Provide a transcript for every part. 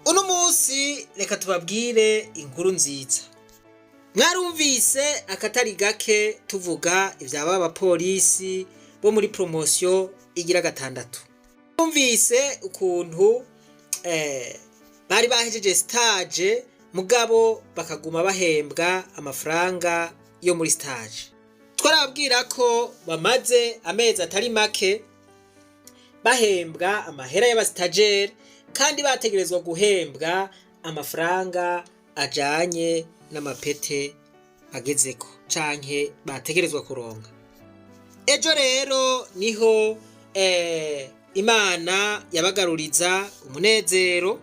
Uno munsi reka tubabwire inkuru nziza. Mwarumvise akatari gake tuvuga ivyaba abapolisi bo muri promotion igira 6. Mwumvise ukuntu bari bahejeje stage mugabo bakaguma bahembwa amafaranga yo muri stage. Twarababwira ko bamaze amezi atari make bahembwa amahera y'abastagere kandi bategerezwa guhembwa amafaranga ajanye n'amapete bagezeko canke bategerezwa kuronka. Ejo rero niho Imana yabagaruriza umunezero,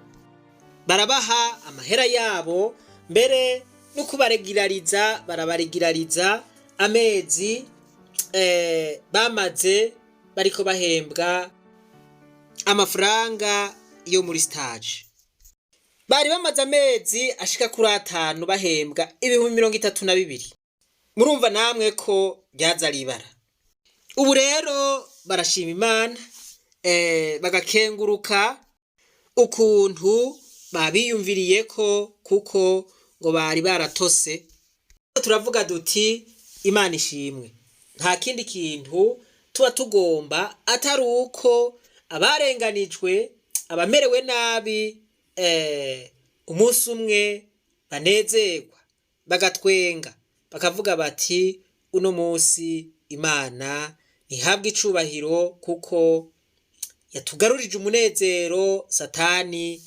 barabaha amahera yabo, mbere no kubaregirariza barabaregirariza amezi bamaze bariko bahembwa amafaranga yo muri stage. Bari bamaze amezi ashika kuri 5 bahembwa 32,000. Murumva namwe ko ryaza ribara. Ubu rero barashima Imana, bagakenguruka ukuntu babiyumviriye ko kuko ngo bari baratose. Turavuga duti Imana ishimwe. Nta kindi kintu tuba tugomba atari uko abarenganijwe, abamerewe nabi umunsi umwe banezerwa, bagatwenga, bakavuga bati uno munsi Imana ntihabwe icubahiro kuko yatugarurije umunezero Satani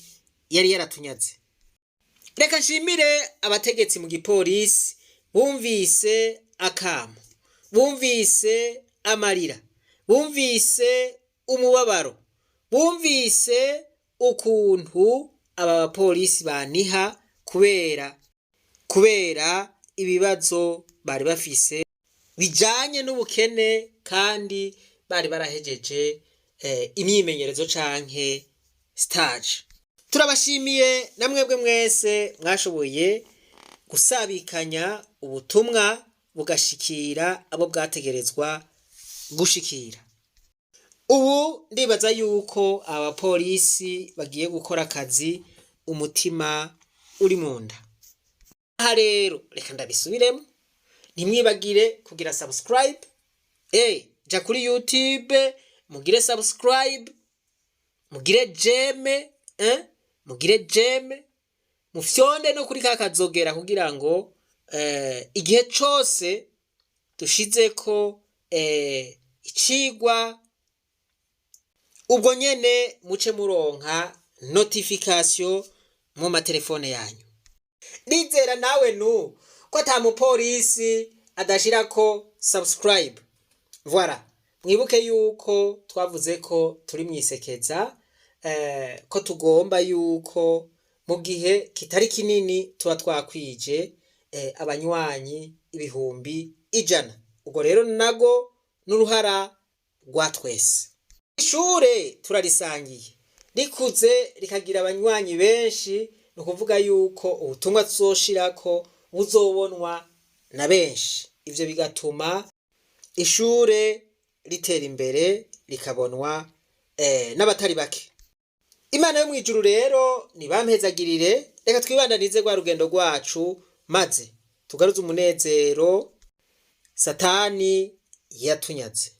yari yaratunyaze. Reka nshimire abategetsi mu gipolisi bumvise akamo, bumvise amarira, bumvise umubabaro, bumvise ukuntu aba bapolisi baniha kubera ibibazo bari bafise bijanye n'ubukene kandi bari barahejeje imyimenyerezo canke stage. Turabashimiye namwebwe mwese mwashoboye gusabikanya ubutumwa bugashikira abo bwategerezwa gushikira. Ubu ndibaza yuko abapolisi bagiye gukora akazi umutima uri munda. Aha rero reka ndabisubiremo, ntimwibagire kugira subscribe, ja kuri YouTube mugire subscribe, mugire jeme, mufyonde no kuri kakazogera kugira ngo igihe cose dushizeko icigwa ubwo nyene muce muronka notification mu matelefone yanyu. Nizera nawe ko ata mupolisi adashirako subscribe. Voilà, mwibuke yuko twavuze ko turi mwisekeza, ko tugomba yuko mu gihe kitari kinini tuba twakwije abanywanyi 100,000. Ubwo rero nago n'uruhara rwa twese. Ishure turarisangiye rikuze rikagira abanywanyi benshi, no kuvuga yuko ubutumwa tuzoshirako buzobonwa na benshi. Ivyo bigatuma ishure ritera imbere rikabonwa n'abatari bake. Imana yo mwijuru rero nibampezagirire, reka twibandanize rwa rugendo rwacu maze tugaruze umunezero Satani yatunyaze.